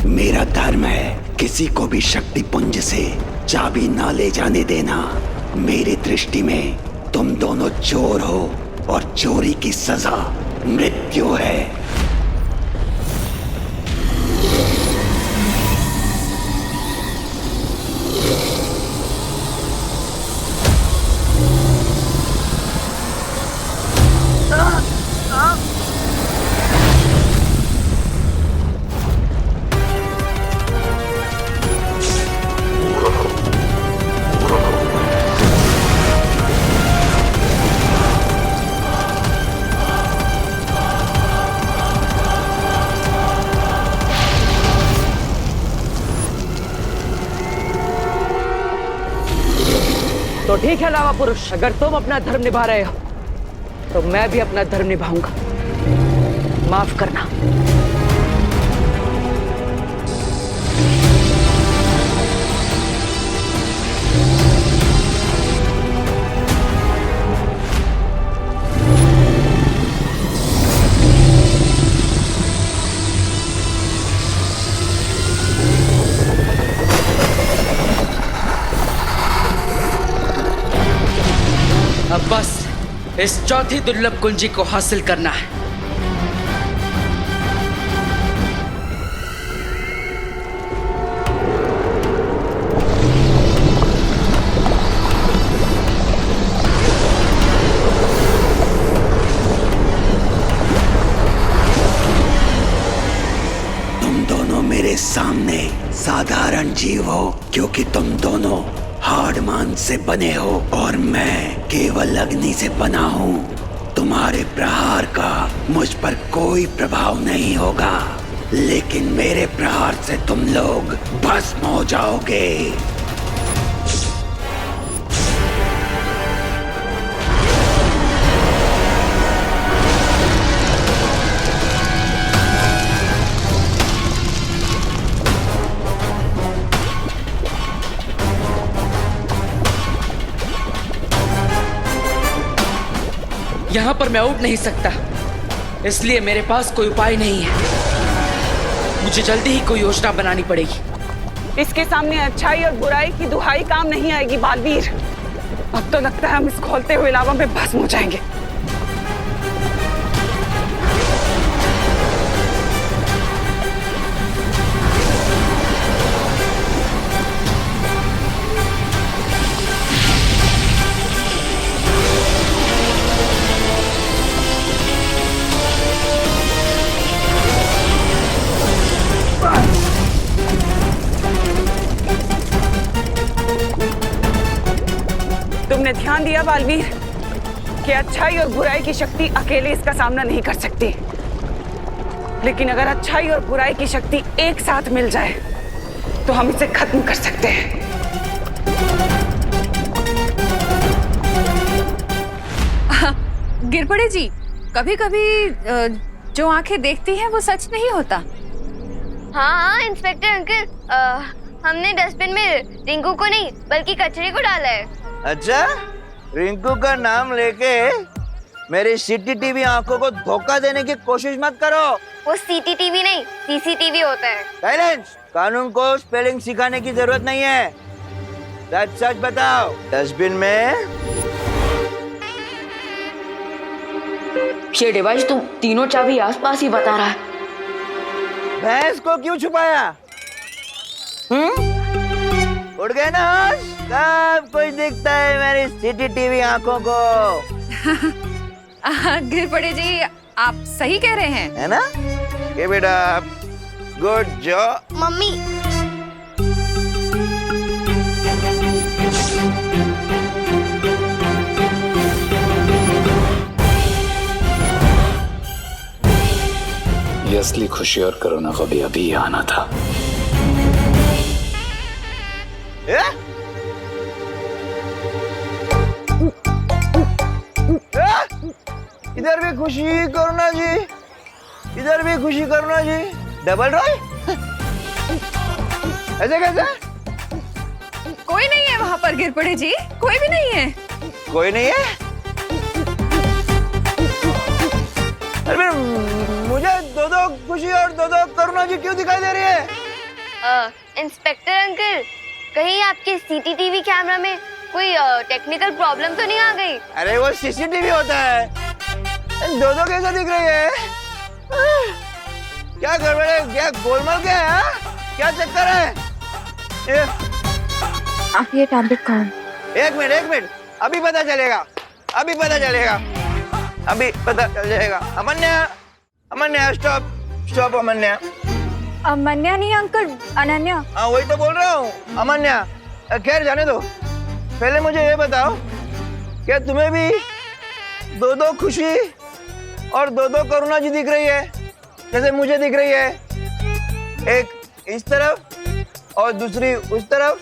मेरा धर्म है किसी को भी शक्ति पुंज से चाबी ना ले जाने देना। मेरी दृष्टि में तुम दोनों चोर हो और चोरी की सजा मृत्यु है। तो ठीक है लावा पुरुष, अगर तुम अपना धर्म निभा रहे हो तो मैं भी अपना धर्म निभाऊंगा। माफ करना। अब बस इस चौथी दुर्लभ कुंजी को हासिल करना है। तुम दोनों मेरे सामने साधारण जीव हो, क्योंकि तुम दोनों हाड़मान से बने हो और मैं केवल अग्नि से बना हूँ। तुम्हारे प्रहार का मुझ पर कोई प्रभाव नहीं होगा, लेकिन मेरे प्रहार से तुम लोग भस्म हो जाओगे। यहां पर मैं उठ नहीं सकता, इसलिए मेरे पास कोई उपाय नहीं है। मुझे जल्दी ही कोई योजना बनानी पड़ेगी। इसके सामने अच्छाई और बुराई की दुहाई काम नहीं आएगी बालवीर। अब तो लगता है हम इस खौलते हुए लावा में भस्म हो जाएंगे। तुमने ध्यान दिया बालवीर कि अच्छाई और बुराई की शक्ति अकेले इसका सामना नहीं कर सकती, लेकिन अगर अच्छाई और बुराई की शक्ति एक साथ मिल जाए तो हम इसे खत्म कर सकते हैं। गिरपड़े जी, कभी कभी जो आंखें देखती हैं वो सच नहीं होता। हाँ इंस्पेक्टर अंकल, हमने डस्टबिन में रिंकू को नहीं बल्कि कचरे को डाला है। अच्छा, रिंकू का नाम लेके मेरी सीसीटीवी आंखों को धोखा देने की कोशिश मत करो। वो सीसीटीवी नहीं सीसीटीवी होता है। साइलेंस। कानून को स्पेलिंग सिखाने की जरूरत नहीं है। सच सच बताओ, डस्टबिन में ये डिवाइस तो तीनों चाबी आसपास ही बता रहा है। भैंस को क्यों छुपाया? उड़ गए ना होश? सब कुछ दिखता है मेरी सीसीटीवी आंखों को। गिरपड़े जी, आप सही कह रहे हैं, है ना? ये बेटा, गुड जॉब। मम्मी, ये असली खुशी और कोरोना को भी अभी आना था। इधर भी खुशी करुणा जी, इधर भी खुशी करुणा जी। Double role? ऐसे कैसे? कोई नहीं है वहाँ पर गिरपड़े जी, कोई भी नहीं है। कोई नहीं है? अरे मुझे दो दो खुशी और दो दो करुणा जी क्यों दिखाई दे रही है? इंस्पेक्टर अंकल, कहीं आपके सीसीटीवी कैमरा में कोई टेक्निकल प्रॉब्लम तो नहीं आ गई? अरे वो सीसीटीवी होता है। दो दो कैसा दिख रही है? क्या गड़बड़ है? क्या गोलमाल क्या है? क्या चक्कर है? आप ये टैबलेट खाओ। एक मिनट, अभी पता चलेगा, अभी पता चल जाएगा। अमन्या स्टॉप अमन्या। अमन्या नहीं अंकल, अनन्या। हाँ वही तो बोल रहा हूँ, अमन्या। खैर जाने दो, पहले मुझे ये बताओ, क्या तुम्हें भी दो खुशी और दो करुणा जी दिख रही है, जैसे मुझे दिख रही है? एक इस तरफ और दूसरी उस तरफ।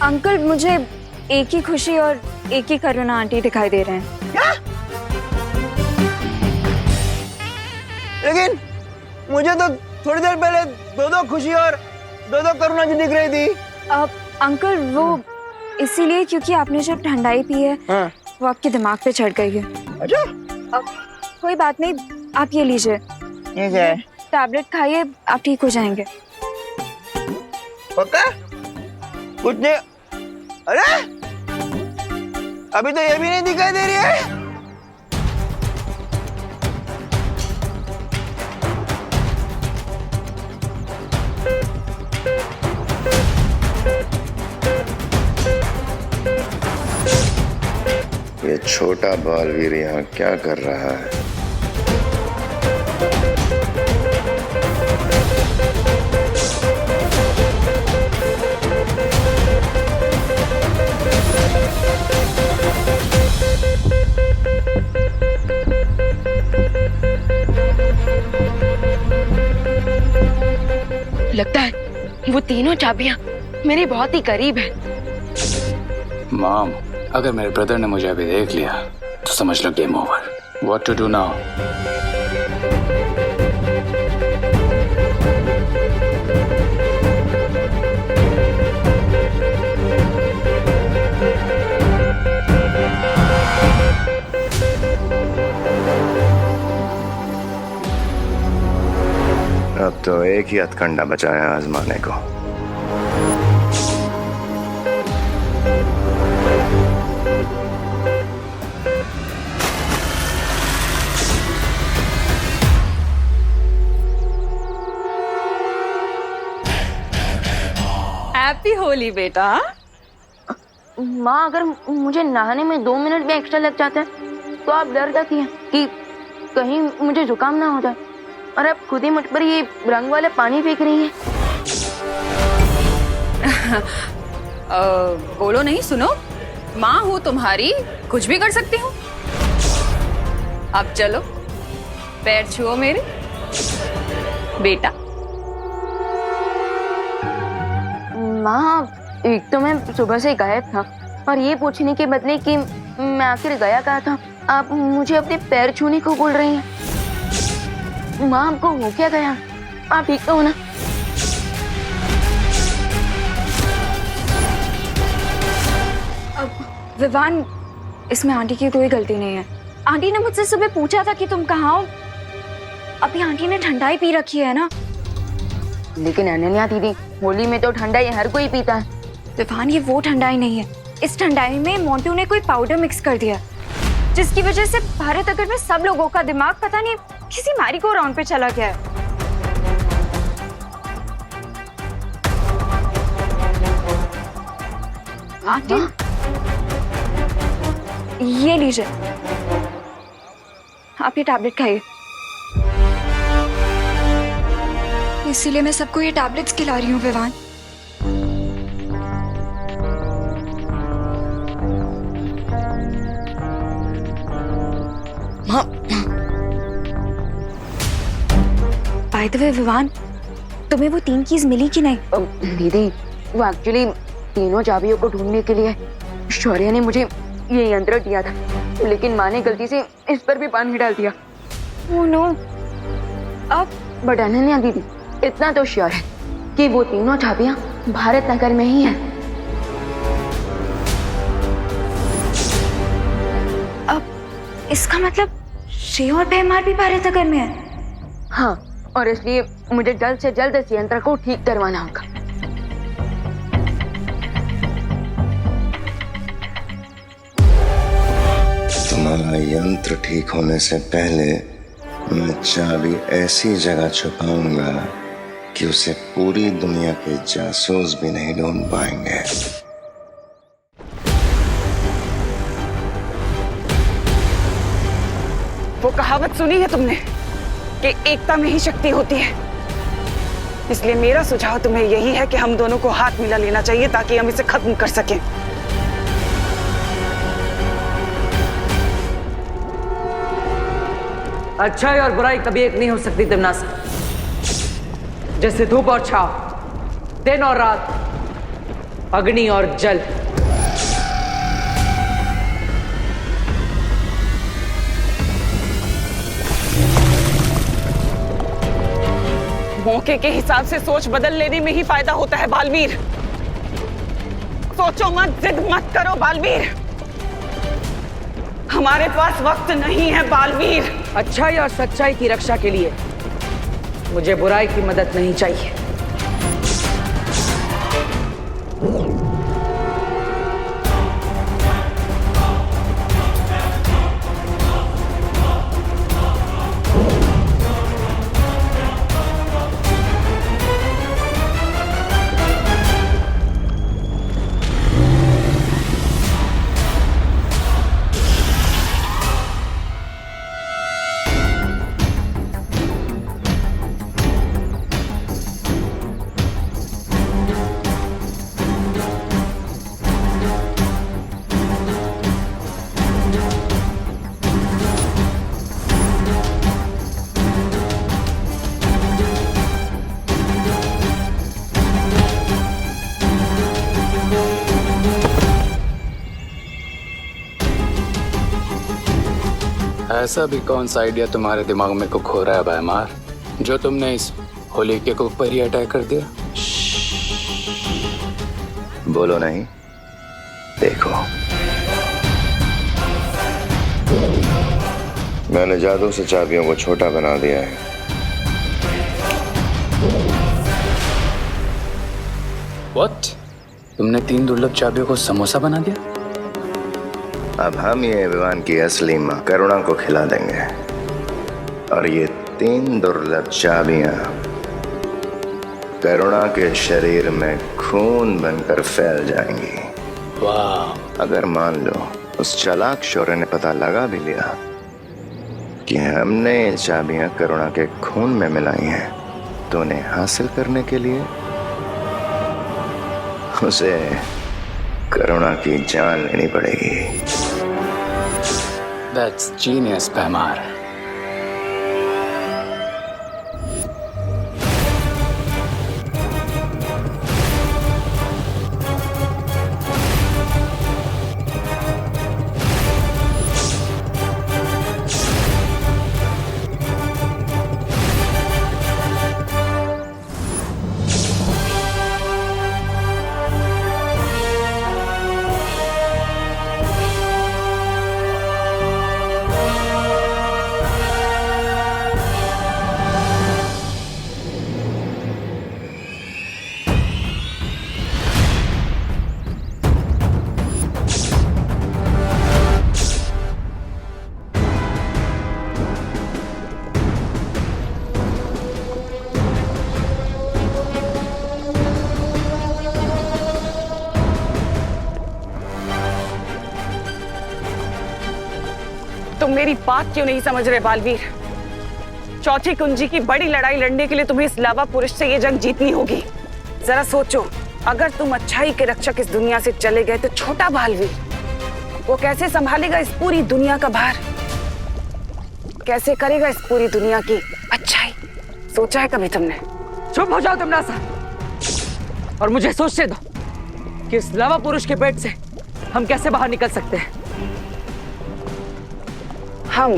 अंकल मुझे एक ही खुशी और एक ही करुणा आंटी दिखाई दे रहे हैं। क्या? लेकिन मुझे तो थोड़ी देर पहले दो खुशी और दो करुणा जी दिख रही थी। अब अंकल वो इसीलिए क्योंकि आपने जो ठंडाई पी है वो आपके दिमाग पे चढ़ गई है। अच्छा, अब कोई बात नहीं, आप ये लीजिए, ये क्या है? टैबलेट खाइए, आप ठीक हो जाएंगे। पक्का? कुछ नहीं? अरे अभी तो ये भी नहीं दिखाई दे रही है। ये छोटा बालवीर यहाँ क्या कर रहा है? लगता है वो तीनों चाबियां मेरे बहुत ही करीब हैं। मॉम, अगर मेरे ब्रदर ने मुझे अभी देख लिया तो समझ लो game over. What to do now? अब तो एक ही हथकंडा बचा है आजमाने को। हैप्पी होली बेटा। माँ, अगर मुझे नहाने में 2 मिनट भी एक्स्ट्रा लग जाते हैं तो आप डर जाती हैं कि कहीं मुझे जुकाम ना हो जाए, और अब खुद ही मुझ पर ये रंग वाले पानी फेंक रही हैं। बोलो नहीं, सुनो, माँ हूँ तुम्हारी, कुछ भी कर सकती हूँ। अब चलो, पैर छुओ मेरे बेटा। माँ, एक तो मैं सुबह से गायब था, और ये पूछने के बदले कि मैं आखिर गया कहाँ था, आप मुझे अपने पैर छूने को बोल रही हैं। माँ, आपको हो क्या गया? आप ठीक तो हो ना? विवान, इसमें आंटी की कोई गलती नहीं है। आंटी ने मुझसे सुबह पूछा था कि तुम कहाँ हो। अभी आंटी ने ठंडाई पी रखी है ना। लेकिन अनन्या दीदी, होली में तो ठंडाई हर कोई पीता है। विवान, ये वो ठंडाई नहीं है। इस ठंडाई में मोंटू ने कोई पाउडर मिक्स कर दिया, जिसकी वजह से भारत नगर में सब लोगों का दिमाग पता नहीं किसी मैरी गो राउंड पे चला गया है। आंटी, ये लीजिए, आप ये टैबलेट खाइए। इसीलिए मैं सबको ये टैबलेट्स खिला रही हूँ Vivaan. By the way Vivaan, तुम्हें वो 3 कीज मिली कि नहीं? दीदी, वो एक्चुअली तीनों चाबियों को ढूंढने के लिए शौर्य ने मुझे ये यंत्र दिया था, लेकिन माँ ने गलती से इस पर भी पानी डाल दिया। Oh no. अब बट अनन्या दीदी, इतना तो श्योर है कि वो तीनों चाबियां भारत नगर में ही हैं। इसका मतलब श्रेय और भैमार भी भारत नगर में है। हाँ, और इसलिए मुझे जल्द से जल्द इस यंत्र को ठीक करवाना होगा। तुम्हारा यंत्र ठीक होने से पहले मैं चाबी ऐसी जगह छुपाऊंगा कि उसे पूरी दुनिया के जासूस भी नहीं ढूंढ पाएंगे। वो कहावत सुनी है तुमने कि एकता में ही शक्ति होती है। इसलिए मेरा सुझाव तुम्हें यही है कि हम दोनों को हाथ मिला लेना चाहिए ताकि हम इसे खत्म कर सकें। अच्छाई और बुराई कभी एक नहीं हो सकती दिमनास। जैसे धूप और छाव, दिन और रात, अग्नि और जल। मौके के हिसाब से सोच बदल लेने में ही फायदा होता है बालवीर। सोचो मत, जिद मत करो बालवीर। हमारे पास वक्त नहीं है बालवीर। अच्छाई और सच्चाई की रक्षा के लिए मुझे बुराई की मदद नहीं चाहिए। ऐसा भी कौन सा आइडिया तुम्हारे दिमाग में को खो रहा है भैमार, जो तुमने इस होली के ऊपर ही अटैक कर दिया? बोलो नहीं, देखो। मैंने जादू से चाबियों को छोटा बना दिया है। What? तुमने 3 दुर्लभ चाबियों को समोसा बना दिया? अब हम ये विवान की असली मां करुणा को खिला देंगे और ये 3 दुर्लभ चाबियां करुणा के शरीर में खून बनकर फैल जाएंगी। वाह! अगर मान लो उस चालाक शौर्य ने पता लगा भी लिया कि हमने ये चाबियां करुणा के खून में मिलाई हैं, तो उन्हें हासिल करने के लिए उसे करुणा की जान लेनी पड़ेगी। That's genius, भैमार। तुम मेरी बात क्यों नहीं समझ रहे बालवीर? चौथी कुंजी की बड़ी लड़ाई लड़ने के लिए तुम्हें इस लावा पुरुष से ये जंग जीतनी होगी। जरा सोचो, अगर तुम अच्छाई के रक्षक इस दुनिया से चले गए तो छोटा बालवीर वो कैसे संभालेगा इस पूरी दुनिया का भार? कैसे करेगा इस पूरी दुनिया की अच्छाई? सोचा है कभी तुमने? चुप हो जाओ दिमनासा और मुझे सोचने दो कि इस लावा पुरुष के पेट से हम कैसे बाहर निकल सकते हैं। हम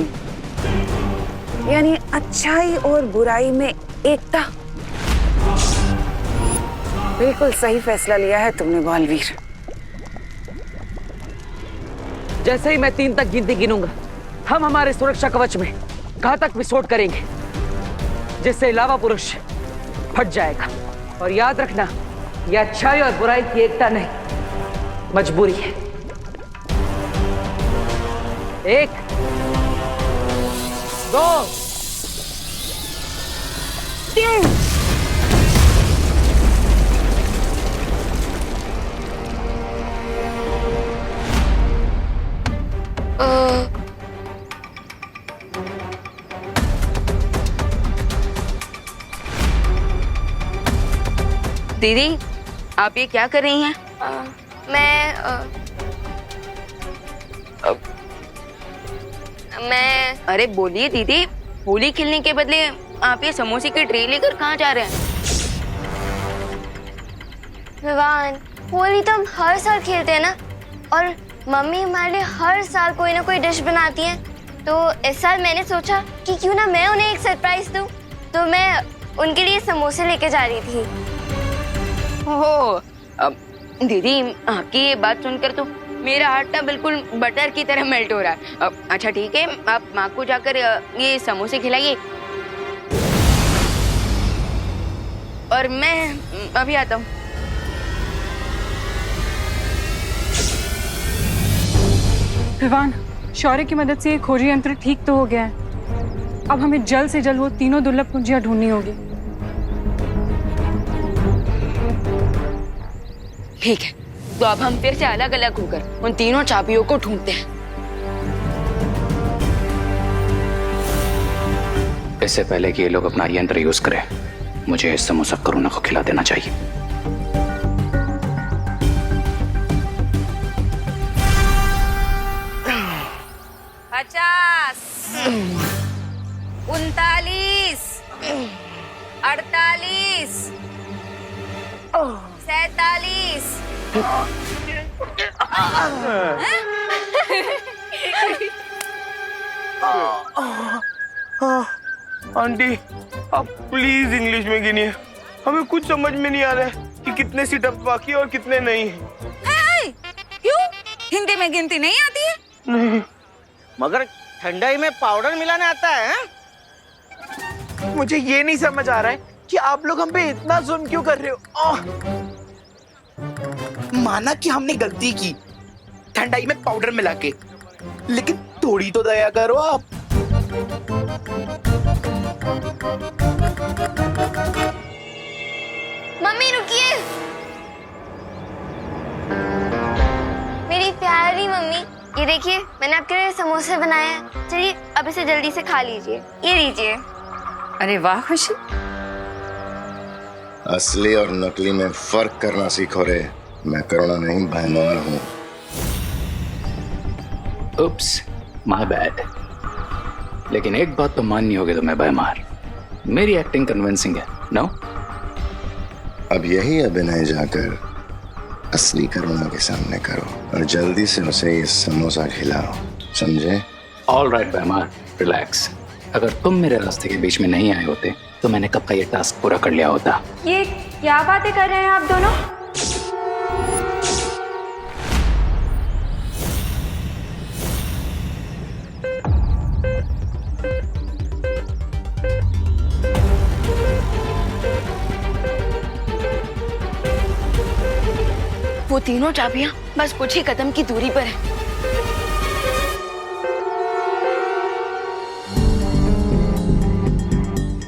यानी अच्छाई और बुराई में एकता। बिल्कुल सही फैसला लिया है तुमने बालवीर। जैसे ही मैं 3 तक गिनती गिनूंगा हम हमारे सुरक्षा कवच में घातक विस्फोट करेंगे, जिससे लावा पुरुष फट जाएगा। और याद रखना, यह अच्छाई और बुराई की एकता नहीं, मजबूरी है। 1 2 3। दीदी, आप ये क्या कर रही हैं? मैं अरे बोलिए दीदी, होली खेलने के बदले आप ये समोसे की ट्रे लेकर कहाँ जा रहे हैं? विवान, होली तो हम हर साल खेलते हैं ना, और मम्मी हमारे लिए हर साल कोई ना कोई डिश बनाती है। तो इस साल मैंने सोचा कि क्यों ना मैं उन्हें एक सरप्राइज दूं। तो मैं उनके लिए समोसे लेके जा रही थी। ओह, दीदी आपकी ये बात सुनकर तो मेरा हार्ट ना बिल्कुल बटर की तरह मेल्ट हो रहा है। अच्छा ठीक है, आप माँ को जाकर ये समोसे खिलाइए और मैं अभी आता हूँ। विवान, शौर्य की मदद से ये खोजी यंत्र ठीक तो हो गया है। अब हमें जल्द से जल्द वो तीनों दुर्लभ कुंजियां ढूंढनी होगी। ठीक है, तो अब हम फिर से अलग अलग होकर उन तीनों चाबियों को ढूंढते हैं। इससे पहले कि ये लोग अपना यंत्र यूज करें, मुझे इस समोसा करुणा को खिला देना चाहिए। 50 39 48 47। आंटी, आप प्लीज इंग्लिश में गिनिए। हमें कुछ समझ में नहीं आ रहा है कि कितने सीटअप बाकी और कितने नहीं। क्यों? हिंदी में गिनती नहीं आती है? नहीं। मगर ठंडाई में पाउडर मिलाना आता है? मुझे ये नहीं समझ आ रहा है कि आप लोग हम पे इतना जुल्म क्यों कर रहे हो। माना कि हमने गलती की ठंडाई में पाउडर मिला के, लेकिन थोड़ी तो दया करो आप। मम्मी रुकिए, मेरी प्यारी मम्मी, ये देखिए मैंने आपके लिए समोसे बनाए हैं। चलिए अब इसे जल्दी से खा लीजिए। ये लीजिए। अरे वाह खुशी, असली और नकली में फर्क करना सीखो रे। मैं करुणा नहीं, भयमार हूँ। उप्स, माय बैड। लेकिन एक बात तो माननी होगी तुम्हें भयमार, मेरी एक्टिंग कन्विंसिंग है, नो? अब यही अभिनय जाकर असली करुणा के सामने करो और जल्दी से उसे ये समोसा खिलाओ, समझे? ऑल राइट भयमार, रिलैक्स। अगर तुम मेरे रास्ते के बीच में नहीं आए होते तो मैंने कब का ये टास्क पूरा कर लिया होता। ये क्या बातें कर रहे हैं आप दोनों? वो तीनों चाबियां बस कुछ ही कदम की दूरी पर है।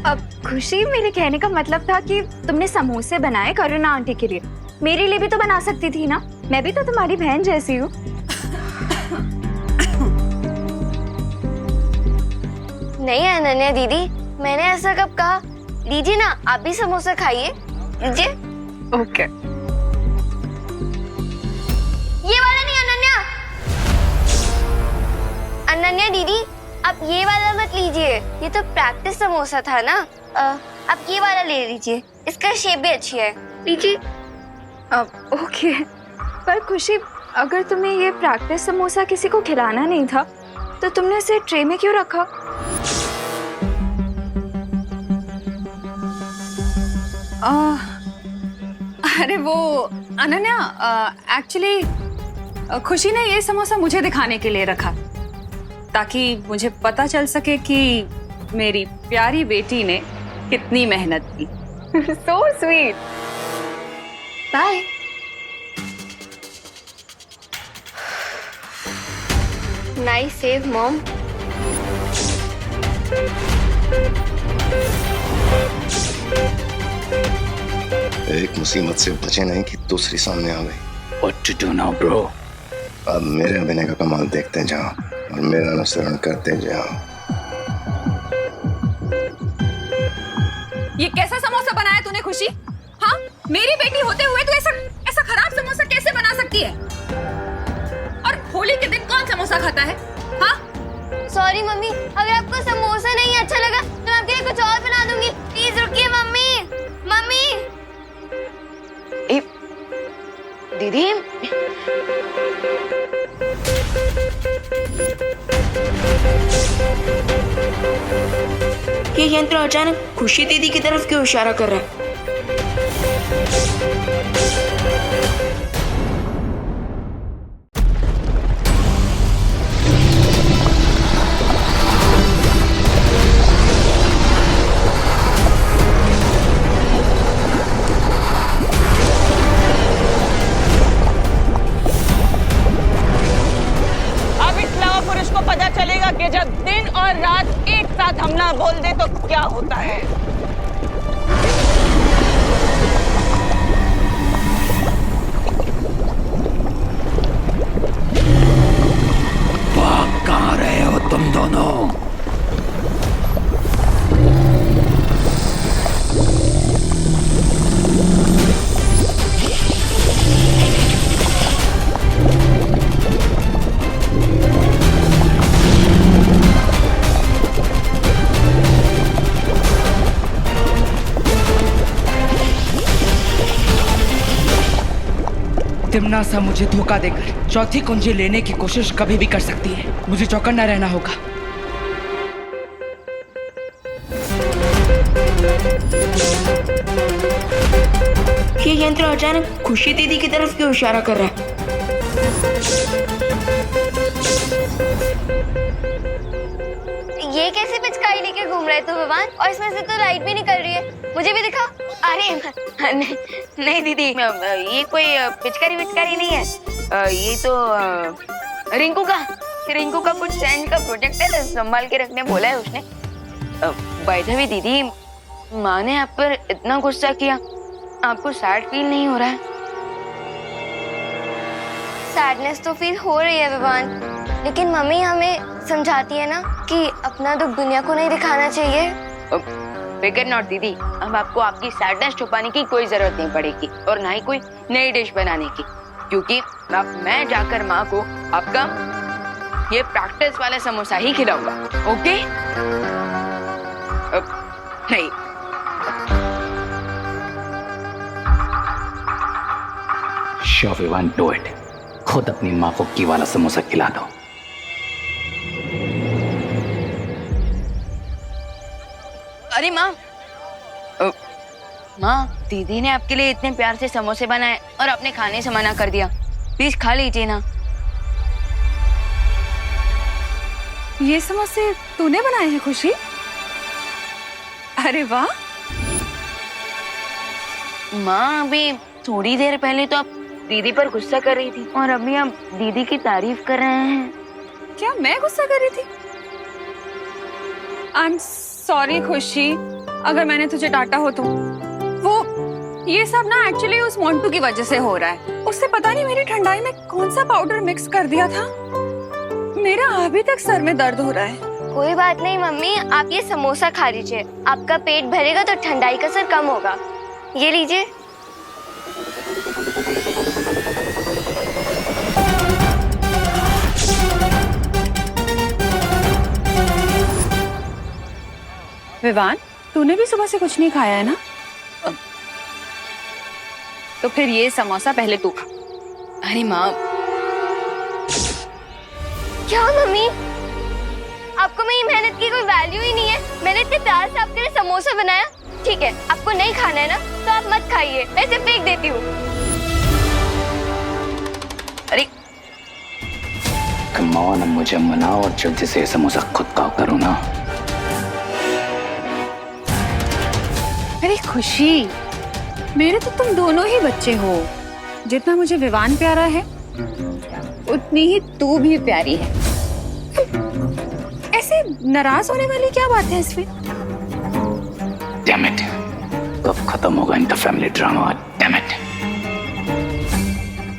अब खुशी, मेरे कहने का मतलब था कि तुमने समोसे बनाए करुणा आंटी के लिए, मेरे लिए भी तो बना सकती थी ना। मैं भी तो तुम्हारी बहन जैसी हूँ। नहीं अनन्या दीदी, मैंने ऐसा कब कहा? लीजिए ना, आप भी समोसा खाइए, लीजिए। ओके। ये वाला नहीं अनन्या। अनन्या दीदी, आप ये वाला मत लीजिए, ये तो प्रैक्टिस समोसा था ना। आप ये वाला ले लीजिए, इसका शेप भी अच्छी है, लीजिए। ओके, पर खुशी, अगर तुम्हें ये प्रैक्टिस समोसा किसी को खिलाना नहीं था तो तुमने इसे ट्रे में क्यों रखा? अरे वो अनन्या, एक्चुअली खुशी ने ये समोसा मुझे दिखाने के लिए रखा। ताकि मुझे पता चल सके कि मेरी प्यारी बेटी ने कितनी मेहनत की। So sweet. Bye. Nice save mom. एक मुसीबत से बचे नहीं कि दूसरी सामने आ गई। What to do now, bro? अब मेरे अभिनय का कमाल देखते जाओ और मेरा अनुसरण करते जाओ। ये कैसा समोसा बनाया तूने खुशी? हाँ, मेरी बेटी होते हुए तू ऐसा खराब समोसा कैसे बना सकती है? और होली के दिन कौन समोसा खाता है? हाँ? सॉरी मम्मी, अगर आपको समोसा नहीं अच्छा लगा तो मैं आपके लिए कुछ और बना दूंगी। प्लीज रुकिए मम्मी। मम्मी। ए, दीदी ये यंत्र अचानक खुशी दीदी की तरफ क्यों इशारा कर रहा है? अब इस लवा पुरुष को पता चलेगा कि जब दिन और रात एक साथ हमला बोल दे तो क्या होता है। भाग कहाँ रहे हो तुम दोनों? तिम्नासा मुझे धोखा देकर चौथी कुंजी लेने की कोशिश कभी भी कर सकती है। मुझे चौकन्ना रहना होगा। ये यंत्र अचानक खुशी दीदी की तरफ क्यों इशारा कर रहा है? ये कैसे पिचकारी लेके घूम रहे तो भगवान? और इसमें से तो लाइट भी निकल रही है। मुझे भी दिखा। अरे नहीं दीदी, ये कोई पिचकारी नहीं है। ये तो रिंकू का कुछ साइंस का प्रोजेक्ट है, संभाल के रखने बोला है उसने। बाय द वे दीदी, माँ ने आप पर इतना गुस्सा किया, आपको सैड फील नहीं हो रहा है? सैडनेस तो फील हो रही है भगवान, लेकिन मम्मी हमें समझाती है ना कि अपना दुख दुनिया को नहीं दिखाना चाहिए। फिकर नॉट दीदी, अब आपको आपकी सैडनेस छुपाने की कोई जरूरत नहीं पड़ेगी और ना ही कोई नई डिश बनाने की, क्योंकि अब मैं जाकर माँ को आपका ये प्रैक्टिस वाला समोसा ही खिलाऊंगा। ओके? नहीं, Sure, Vivan, do it. खुद अपनी माँ को की वाला समोसा खिला दो। अरे माँ, दीदी ने आपके लिए इतने प्यार से समोसे बनाए और अपने खाने से मना कर दिया। प्लीज खा लीजिए ना। ये समोसे तूने बनाए हैं खुशी? अरे वाह। माँ, अभी थोड़ी देर पहले तो आप दीदी पर गुस्सा कर रही थी और अभी आप दीदी की तारीफ कर रहे हैं। क्या मैं गुस्सा कर रही थी? आई एम सॉरी खुशी, अगर मैंने तुझे डांटा हो तो। वो ये सब ना एक्चुअली उस मोंटू की वजह से हो रहा है। उससे पता नहीं मेरी ठंडाई में कौन सा पाउडर मिक्स कर दिया था। मेरा अभी तक सर में दर्द हो रहा है। कोई बात नहीं मम्मी, आप ये समोसा खा लीजिए, आपका पेट भरेगा तो ठंडाई का असर कम होगा। ये लीजिए। विवान, तूने भी सुबह से कुछ नहीं खाया है ना? तो फिर ये समोसा पहले तू खा। अरे माँ, क्या मम्मी, आपको मेरी मेहनत की कोई वैल्यू ही नहीं है? मैंने इतने प्यार से आपके लिए समोसा बनाया। ठीक है, आपको नहीं खाना है ना तो आप मत खाइए, मैं इसे फेंक देती हूँ। अरे कम ऑन, अब मुझे मनाओ और जल्दी से ये समोसा खुद खाओ करो ना। अरे खुशी, मेरे तो तुम दोनों ही बच्चे हो। जितना मुझे विवान प्यारा है उतनी ही तू भी प्यारी है। ऐसे नाराज होने वाली क्या बात है इसमें? Damn it, कब खत्म होगा इनका family drama? Damn it।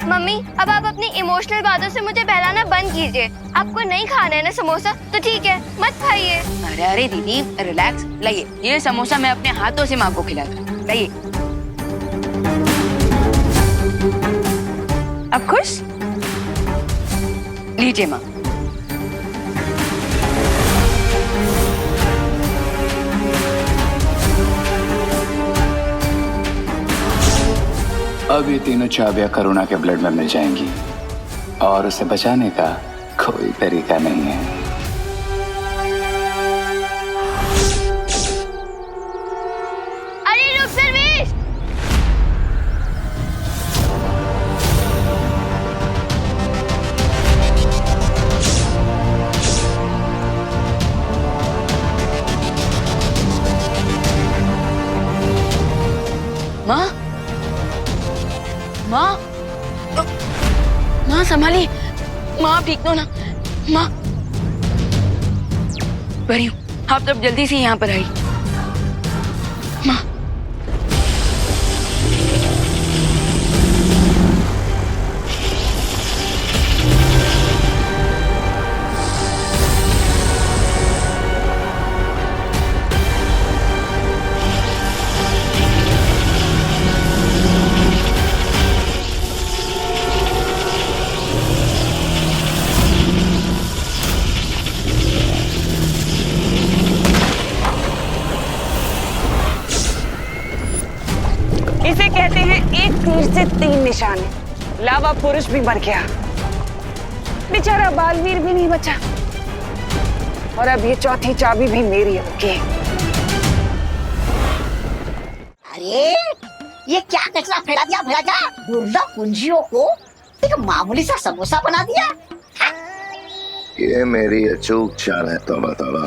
Mummy, अब आप अपनी इमोशनल बातों से मुझे बहलाना बंद कीजिए। आपको नहीं खाना है ना समोसा, तो ठीक है, मत खाइए। अरे अरे दीदी रिलैक्स, लाइए ये समोसा मैं अपने हाथों से माँ को खिलाता हूँ। लाइए। अब खुश? लीजिए माँ। अब ये तीनों चाबियां करुणा के ब्लड में मिल जाएंगी और उसे बचाने का कोई तरीका नहीं है। अरे रुक सर्वेश! माँ, माँ, माँ संभालिए। माँ आप ठीक तो ना? माँ बरी हूँ, आप तब जल्दी से यहाँ पर आई। माँ इसे कहते हैं एक तीर से तीन निशाने। लावा पुरुष भी मर गया, बेचारा बालवीर भी नहीं बचा, और अब ये चौथी चाबी भी मेरी होगी। अरे ये क्या कचरा फैला दिया भैया? दुर्लभ कुंजियों को एक मामूली सा समोसा बना दिया। ये मेरी अचूक चाल है। तौबा तौबा।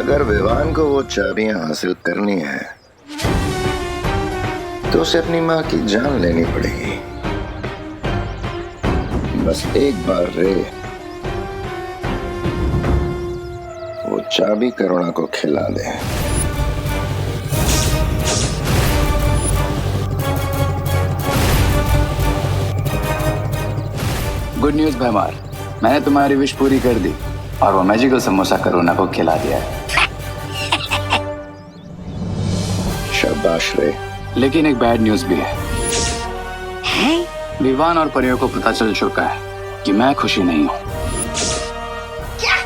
अगर विवान को वो चाबियां हासिल करनी है तो उसे अपनी माँ की जान लेनी पड़ेगी। बस एक बार रे वो चाबी करुणा को खिला दे। गुड न्यूज भैमार, मैंने तुम्हारी विश पूरी कर दी और वो मैजिकल समोसा करुणा को खिला दिया है। शाबाश रे। लेकिन एक बैड न्यूज भी है। विवान और परियों को पता चल चुका है कि मैं खुशी नहीं हूँ। क्या?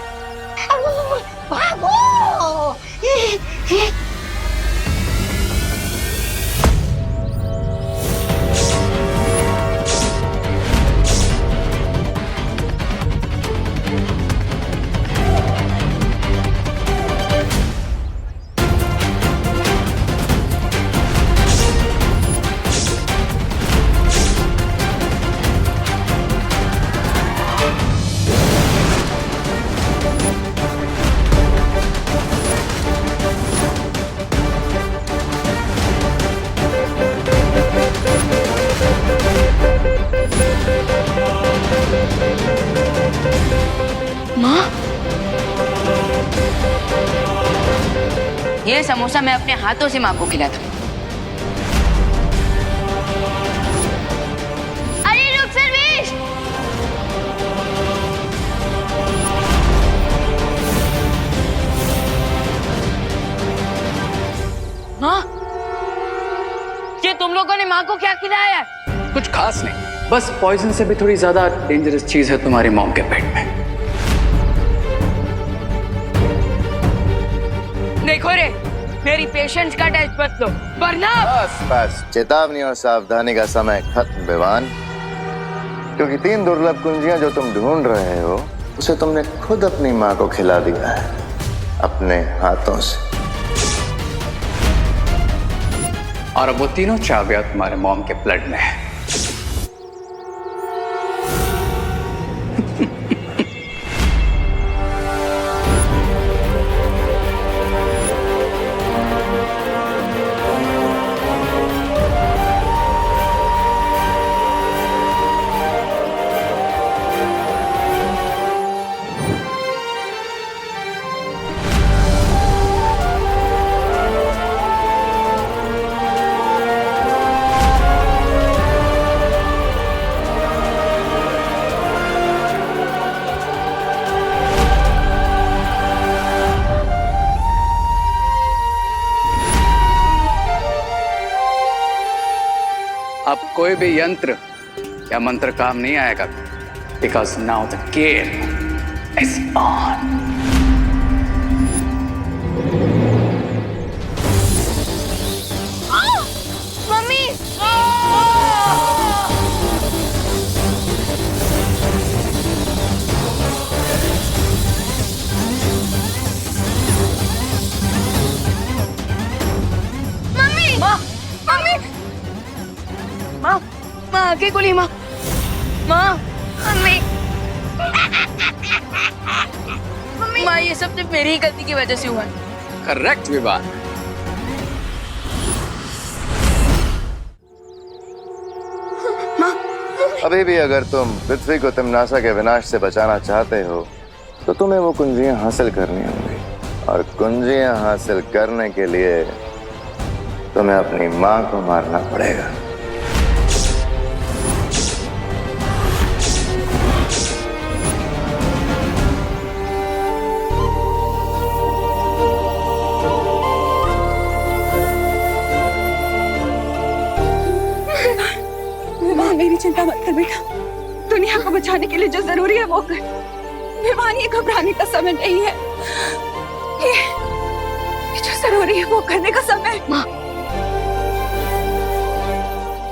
भागो! ये समोसा मैं अपने हाथों से माँ को खिलाता हूँ। अरे रुक सर्वेश! माँ, ये तुम लोगों ने माँ को क्या खिलाया? कुछ खास नहीं, बस पॉइजन से भी थोड़ी ज्यादा डेंजरस चीज है तुम्हारी मॉम के पेट में। देखो रे, मेरी पेशेंस का टेस्ट मत लो वरना। बस बस, चेतावनी और सावधानी का समय खत्म विवान, क्योंकि 3 दुर्लभ कुंजियां जो तुम ढूंढ रहे हो उसे तुमने खुद अपनी माँ को खिला दिया है अपने हाथों से। और अब वो तीनों चाबियां तुम्हारे मॉम के ब्लड में है। कोई भी यंत्र या मंत्र काम नहीं आएगा, because now the game is on. Mummy माँ माँ आगे गोली माँ माँ मम्मी माँ ये सब सिर्फ मेरी ही गलती की वजह से हुआ है। करेक्ट विवान। अभी भी अगर तुम पृथ्वी को तिम्नासा के विनाश से बचाना चाहते हो तो तुम्हें वो कुंजियां हासिल करनी होंगी, और कुंजियां हासिल करने के लिए तुम्हें अपनी माँ को मारना पड़ेगा। मेरी चिंता मत कर बेटा, दुनिया को बचाने के लिए जो जरूरी है वो कर। विवान, ये घबराने का समय नहीं है, ये जो जरूरी है वो करने का समय है। माँ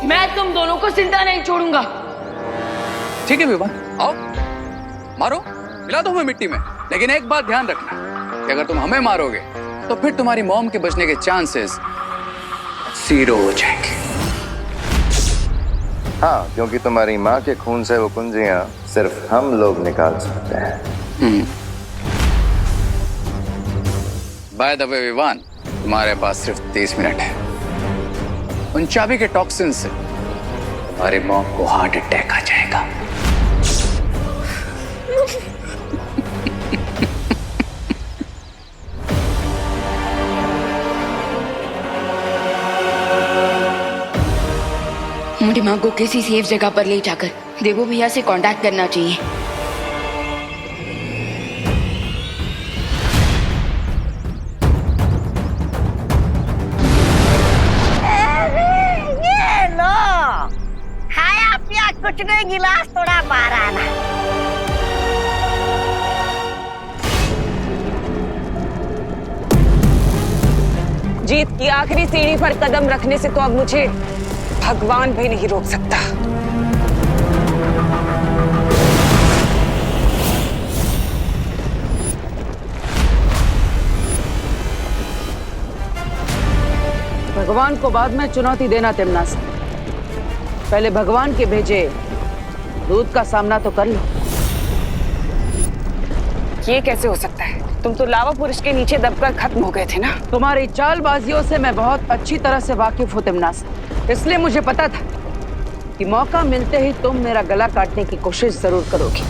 मैं तुम दोनों को जिंदा नहीं छोड़ूंगा। ठीक है विवान, आओ मारो, मिला दो हमें मिट्टी में, लेकिन एक बात ध्यान रखना कि अगर तुम हमें मारोगे तो फिर तुम्हारी मॉम के बचने के चांसेस 0 हो जाएंगे। हाँ, क्योंकि तुम्हारी माँ के खून से वो कुंजियां सिर्फ हम लोग निकाल सकते हैं। बाय द वे विवान, तुम्हारे पास सिर्फ 30 मिनट है। उन चाबी के टॉक्सिन से तुम्हारे मॉम को हार्ट अटैक आ जाएगा। दिमाग को किसी सेफ जगह पर ले जाकर देवो भैया से कांटेक्ट करना चाहिए। ये लो, खाया पिया कुछ नहीं, गिलास थोड़ा मारा ना। जीत की आखिरी सीढ़ी पर कदम रखने से तो अब मुझे भगवान भी नहीं रोक सकता। भगवान को बाद में चुनौती देना तिम्नासा, पहले भगवान के भेजे दूध का सामना तो कर लो। ये कैसे हो सकता है? तुम तो लावा पुरुष के नीचे दबकर खत्म हो गए थे ना। तुम्हारी चालबाजियों से मैं बहुत अच्छी तरह से वाकिफ हूँ तिम्नासा, इसलिए मुझे पता था कि मौका मिलते ही तुम मेरा गला काटने की कोशिश जरूर करोगी।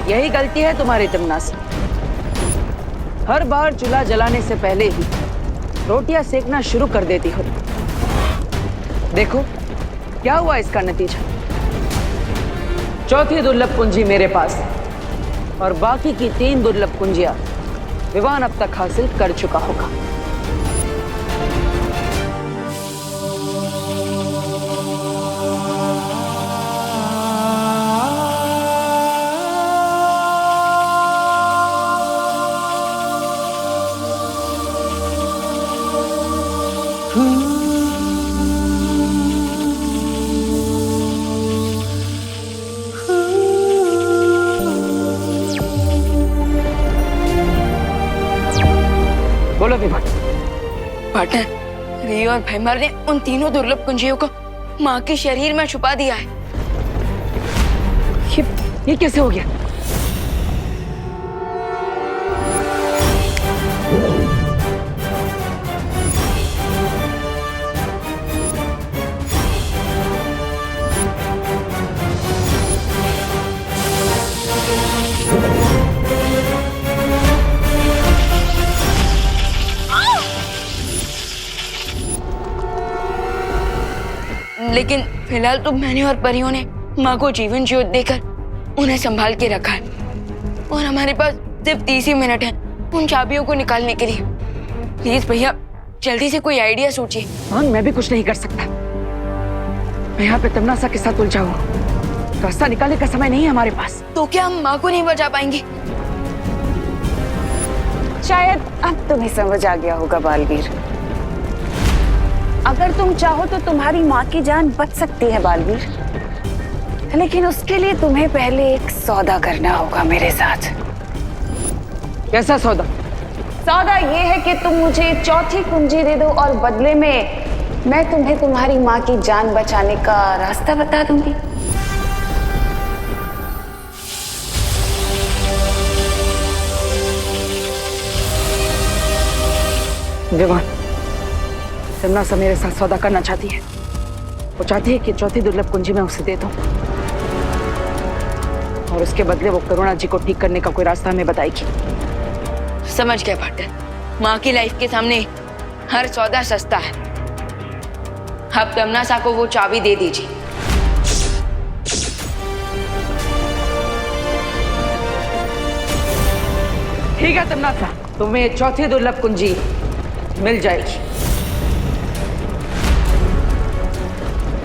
यही गलती है तुम्हारी तिम्नासा, हर बार चूल्हा जलाने से पहले ही रोटियां सेकना शुरू कर देती हो। देखो क्या हुआ इसका नतीजा। चौथी दुर्लभ कुंजी मेरे पास और बाकी की 3 दुर्लभ कुंजियां विवान अब तक हासिल कर चुका होगा। बोलो विवान। पार्टनर, रियो और भैमर ने उन तीनों दुर्लभ कुंजियों को माँ के शरीर में छुपा दिया है। ये कैसे हो गया? फिलहाल तो मैंने और परियों ने माँ को जीवन ज्योत देकर उन्हें संभाल के रखा है और हमारे पास सिर्फ 30 ही मिनट है उन चाबियों को निकालने के लिए। प्लीज भैया जल्दी से कोई आइडिया सोचिए। मैं भी कुछ नहीं कर सकता। मैं यहाँ पे तमन्ना के साथ उलझा हूँ। रास्ता निकालने का समय नहीं है हमारे पास। तो क्या हम माँ को नहीं बचा पाएंगे? शायद अब तुम्हें समझ आ गया होगा बालवीर। अगर तुम चाहो तो तुम्हारी माँ की जान बच सकती है बालवीर, लेकिन उसके लिए तुम्हें पहले एक सौदा करना होगा मेरे साथ। कैसा सौदा? सौदा ये है कि तुम मुझे चौथी कुंजी दे दो और बदले में मैं तुम्हें तुम्हारी माँ की जान बचाने का रास्ता बता दूंगी। विवान, तमन्ना मेरे साथ सौदा करना चाहती है। वो चाहती है कि चौथी दुर्लभ कुंजी मैं उसे दे दूं और उसके बदले वो करुणा जी को ठीक करने का कोई रास्ता हमें बताएगी। समझ गया पार्टनर, माँ की लाइफ के सामने हर सौदा सस्ता है। अब तमन्ना को वो चाबी दे दीजिए। ठीक है तमन्ना, तुम्हें चौथी दुर्लभ कुंजी मिल जाएगी।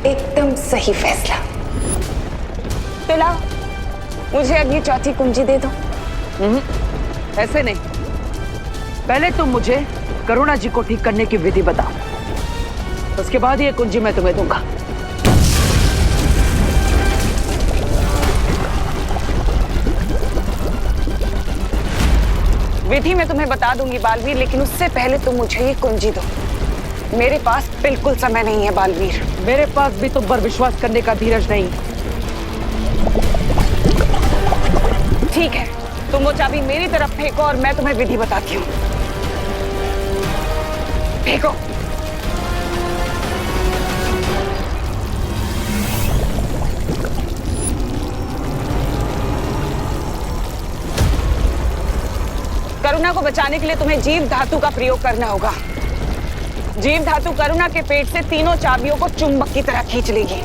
एकदम सही फैसला। तो लाओ, मुझे अब ये चौथी कुंजी दे दो। ऐसे नहीं, पहले तुम मुझे करुणा जी को ठीक करने की विधि बताओ, उसके बाद ये कुंजी मैं तुम्हें दूंगा। विधि मैं तुम्हें बता दूंगी बालवीर, लेकिन उससे पहले तुम मुझे ये कुंजी दो। मेरे पास बिल्कुल समय नहीं है बालवीर। मेरे पास भी तुम पर विश्वास करने का धीरज नहीं। ठीक है, तुम वो चाबी मेरी तरफ फेंको और मैं तुम्हें विधि बताती हूँ। फेंको। करुणा को बचाने के लिए तुम्हें जीव धातु का प्रयोग करना होगा। जीव धातु करुणा के पेट से तीनों चाबियों को चुंबक की तरह खींच लेगी।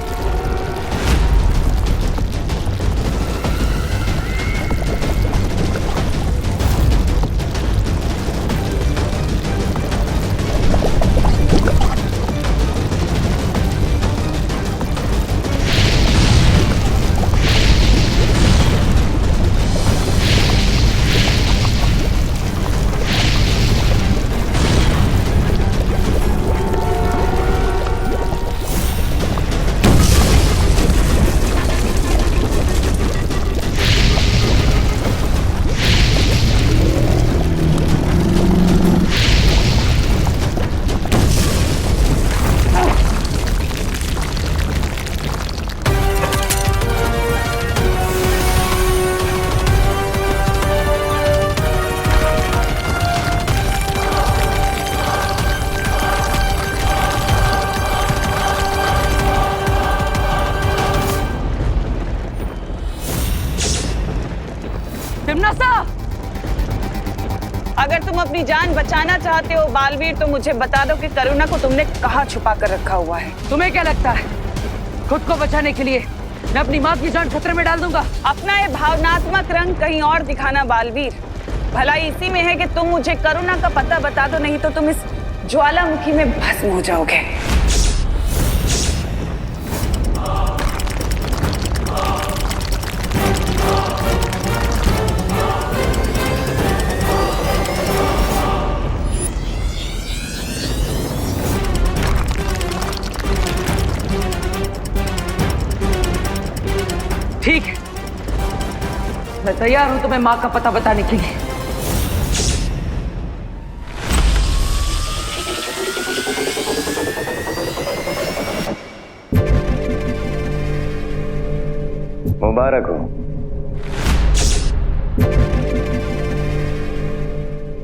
अगर तुम अपनी जान बचाना चाहते हो बालवीर, तो मुझे बता दो कि करुणा को तुमने कहाँ छुपा कर रखा हुआ है। तुम्हें क्या लगता है खुद को बचाने के लिए मैं अपनी माँ की जान खतरे में डाल दूंगा? अपना ये भावनात्मक रंग कहीं और दिखाना बालवीर। भलाई इसी में है कि तुम मुझे करुणा का पता बता दो, नहीं तो तुम इस ज्वालामुखी में भस्म हो जाओगे। ठीक है, मैं तैयार हूं तुम्हें माँ का पता बताने के लिए। मुबारक हो,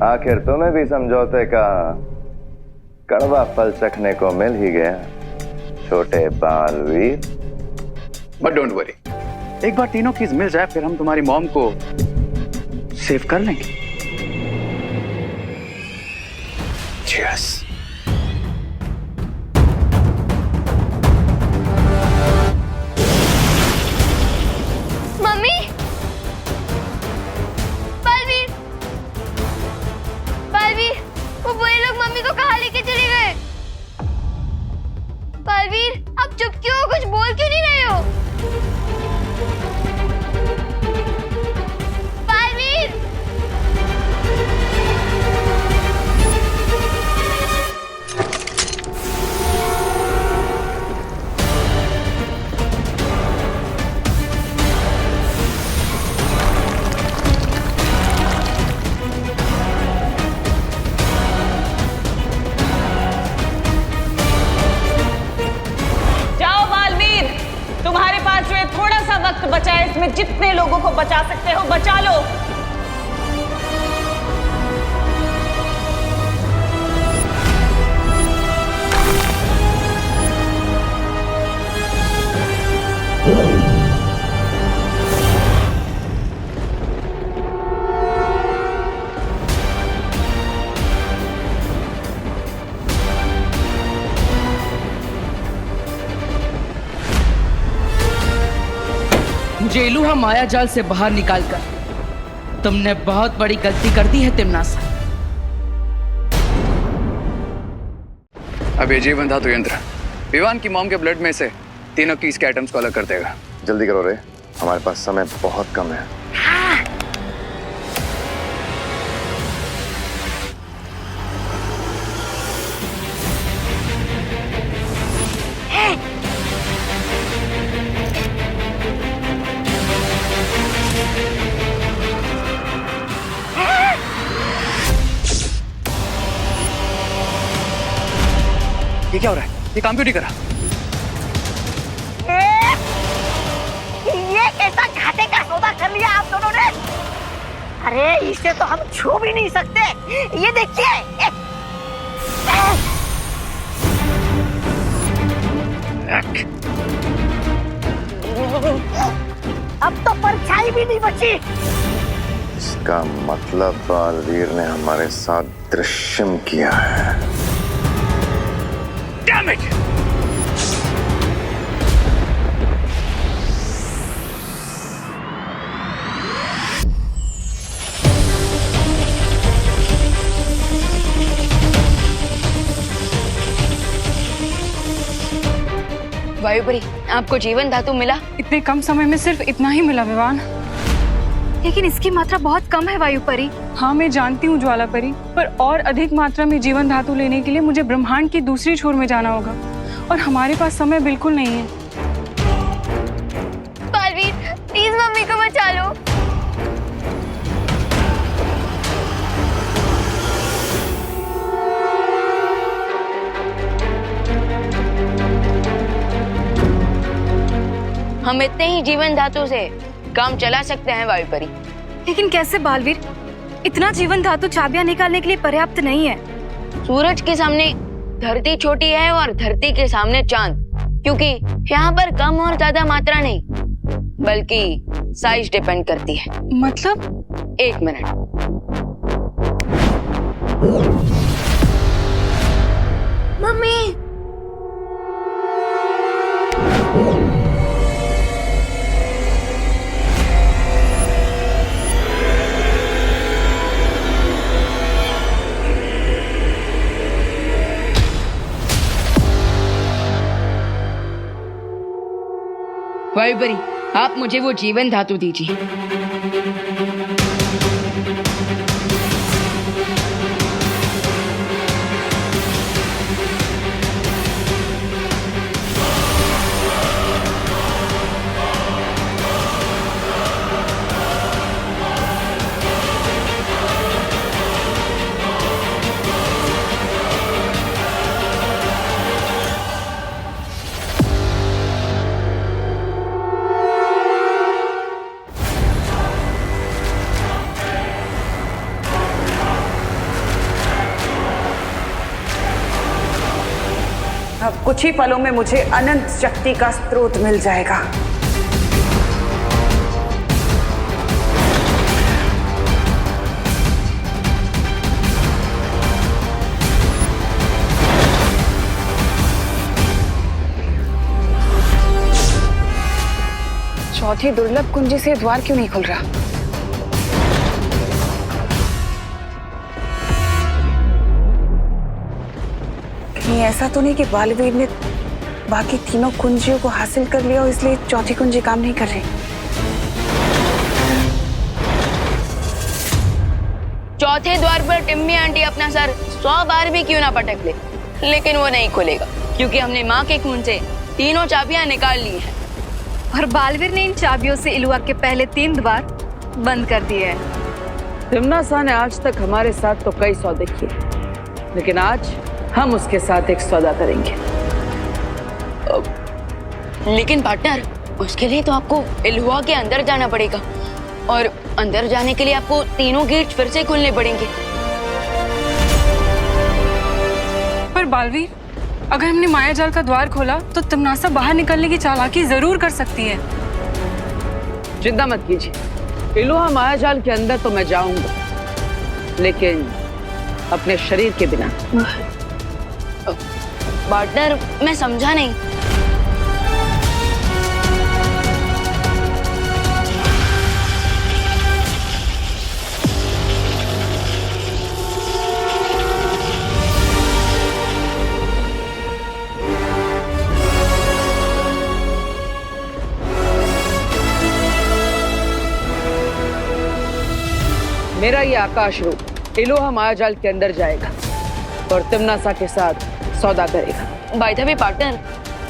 आखिर तुम्हें भी समझौते का कड़वा फल चखने को मिल ही गया, छोटे बालवीर। बट डोंट वरी, एक बार तीनों कीज मिल जाए फिर हम तुम्हारी मॉम को सेव कर लेंगे। Cheers. वक्त बचा है, इसमें जितने लोगों को बचा सकते हो बचा लो। मुझे इलुहा माया जाल से बाहर निकालकर तुमने बहुत बड़ी गलती कर दी है तिम्नासा। अब ये जीवन धातु यंत्र विवान की मॉम के ब्लड में से तीनों कीस के एटम्स को अलग कर देगा। जल्दी करो रे, हमारे पास समय बहुत कम है। ये क्या हो रहा है? ये काम क्यों नहीं करा? ये कैसा घाटे का सौदा कर लिया आप दोनों ने? अरे इसे तो हम छू भी नहीं सकते। ये देखिए, अब तो परछाई भी नहीं बची। इसका मतलब बालवीर ने हमारे साथ दृश्यम किया है। Damn it! वायुपरी, आपको जीवन धातु मिला? इतने कम समय में सिर्फ इतना ही मिला विवान। लेकिन इसकी मात्रा बहुत कम है वायुपरी। हाँ मैं जानती हूँ ज्वालापरी, पर और अधिक मात्रा में जीवन धातु लेने के लिए मुझे ब्रह्मांड की दूसरी छोर में जाना होगा और हमारे पास समय बिल्कुल नहीं है। बालवीर, प्लीज मम्मी को बचा लो। हम इतने ही जीवन धातु से काम चला सकते हैं वायुपरी। लेकिन कैसे बालवीर? इतना जीवन धातु चाबियां निकालने के लिए पर्याप्त नहीं है। सूरज के सामने धरती छोटी है और धरती के सामने चांद, क्योंकि यहाँ पर कम और ज्यादा मात्रा नहीं बल्कि साइज डिपेंड करती है। मतलब? एक मिनट। मम्मी, वायुपरी, आप मुझे वो जीवन धातु दीजिए। अब कुछ ही पलों में मुझे अनंत शक्ति का स्रोत मिल जाएगा। चौथी दुर्लभ कुंजी से द्वार क्यों नहीं खुल रहा? ऐसा तो नहीं कि बालवीर ने बाकी तीनों कुंजियों को हासिल कर लिया और इसलिए चौथी कुंजी काम नहीं कर रही? चौथे द्वार पर टिम्मी आंटी अपना सर 100 बार भी क्यों ना पटक ले, लेकिन वो नहीं खुलेगा क्योंकि हमने माँ के खून से तीनों चाबियां निकाल ली हैं। और बालवीर ने इन चाबियों से इलुआ के पहले 3 द्वार बंद कर दिए हैं। तिम्नासा ने आज तक हमारे साथ तो कई सौदे किए, लेकिन आज हम उसके साथ एक सौदा करेंगे। लेकिन पार्टनर, उसके लिए तो आपको इल्हुआ के अंदर जाना पड़ेगा और अंदर जाने के लिए आपको तीनों गेट फिर से खोलने पड़ेंगे। पर बालवीर, अगर हमने माया जाल का द्वार खोला तो तमनासा बाहर निकलने की चालाकी जरूर कर सकती है। चिंता मत कीजिए, इल्हुआ माया जाल के अंदर तो मैं जाऊंगा, लेकिन अपने शरीर के बिना। पार्टनर, मैं समझा नहीं। मेरा ये आकाश रूप इल्हुआ माया जाल के अंदर जाएगा और तिमनासा के साथ सौदा करेगा। बाय द वे पार्टनर,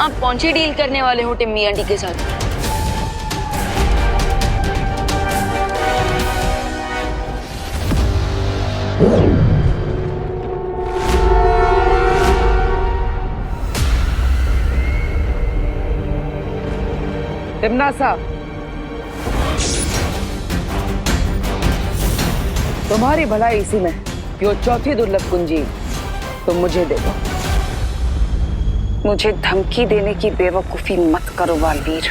आप कौन सी डील करने वाले हो टिम्मी आंटी के साथ? तिमनासा, तुम्हारी भलाई इसी में कि वो चौथी दुर्लभ कुंजी तुम मुझे दे दो। मुझे धमकी देने की बेवकूफी मत करो बालवीर।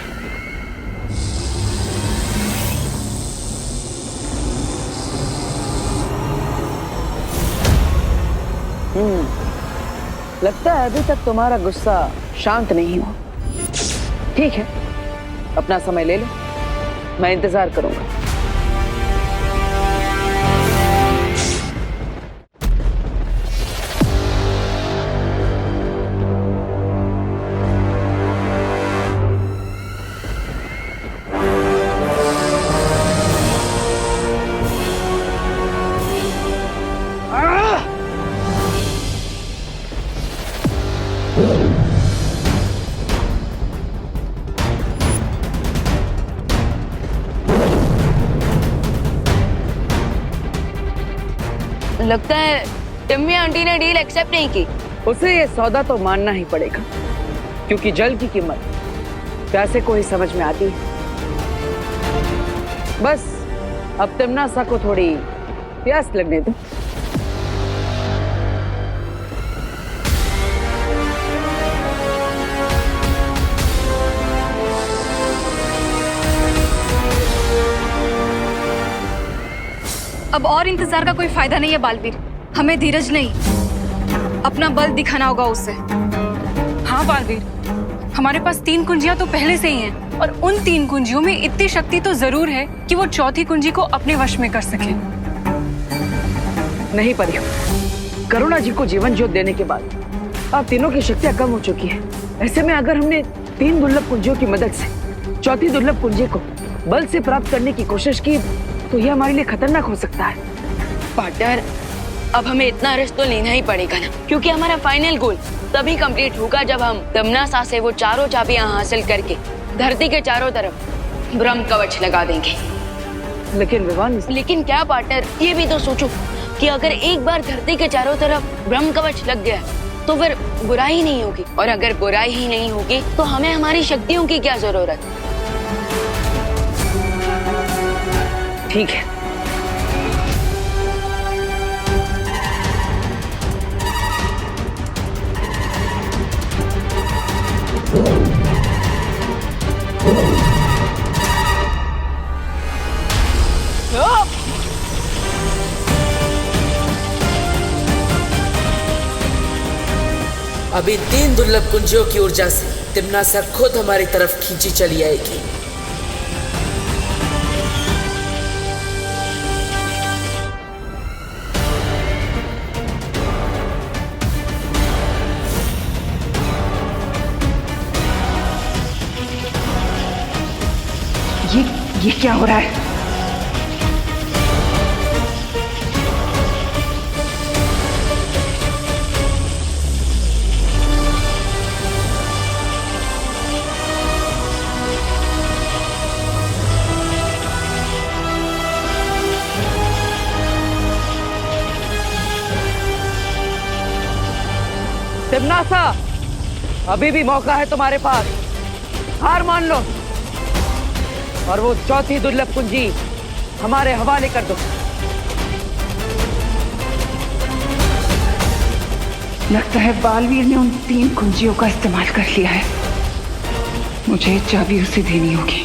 लगता है अभी तक तुम्हारा गुस्सा शांत नहीं हुआ। ठीक है, अपना समय ले लो, मैं इंतजार करूंगा। लगता है टिम्मी आंटी ने डील एक्सेप्ट नहीं की। उसे ये सौदा तो मानना ही पड़ेगा, क्योंकि जल की कीमत प्यासे को ही समझ में आती है। बस अब तिमनासा को थोड़ी प्यास लगने दो। अब और इंतजार का कोई फायदा नहीं है बालवीर, हमें धीरज नहीं, अपना बल दिखाना होगा उसे। हाँ बालवीर, हमारे पास 3 कुंजियां तो पहले से ही हैं, और उन 3 कुंजियों में इतनी शक्ति तो जरूर है कि वो चौथी कुंजी को अपने वश में कर सके। नहीं परियो, करुणा जी को जीवन ज्योत देने के बाद अब तीनों की शक्तियां कम हो चुकी है। ऐसे में अगर हमने 3 दुर्लभ कुंजियों की मदद से चौथी दुर्लभ कुंजी को बल से प्राप्त करने की कोशिश की तो यह हमारे लिए खतरनाक हो सकता है। पार्टनर, अब हमें इतना रिस्क तो लेना ही पड़ेगा ना, क्योंकि हमारा फाइनल गोल तभी कंप्लीट होगा जब हम तिमनासा से वो चारों चाबियां हासिल करके धरती के चारों तरफ ब्रह्म कवच लगा देंगे। लेकिन विवान, लेकिन क्या पार्टनर, ये भी तो सोचो कि अगर एक बार धरती के चारों तरफ ब्रह्म कवच लग गया तो फिर बुराई नहीं होगी, और अगर बुराई ही नहीं होगी तो हमें हमारी शक्तियों की क्या जरूरत। ठीक है, अभी 3 दुर्लभ कुंजियों की ऊर्जा से तिमनासा खुद हमारी तरफ खींची चली आएगी। ये क्या हो रहा है? तिमनासा, अभी भी मौका है तुम्हारे पास, हार मान लो और वो चौथी दुर्लभ कुंजी हमारे हवाले कर दो। लगता है बालवीर ने उन 3 कुंजियों का इस्तेमाल कर लिया है। मुझे चाबी उसे देनी होगी।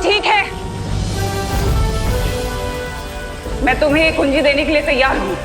ठीक है, मैं तुम्हें ये कुंजी देने के लिए तैयार हूं।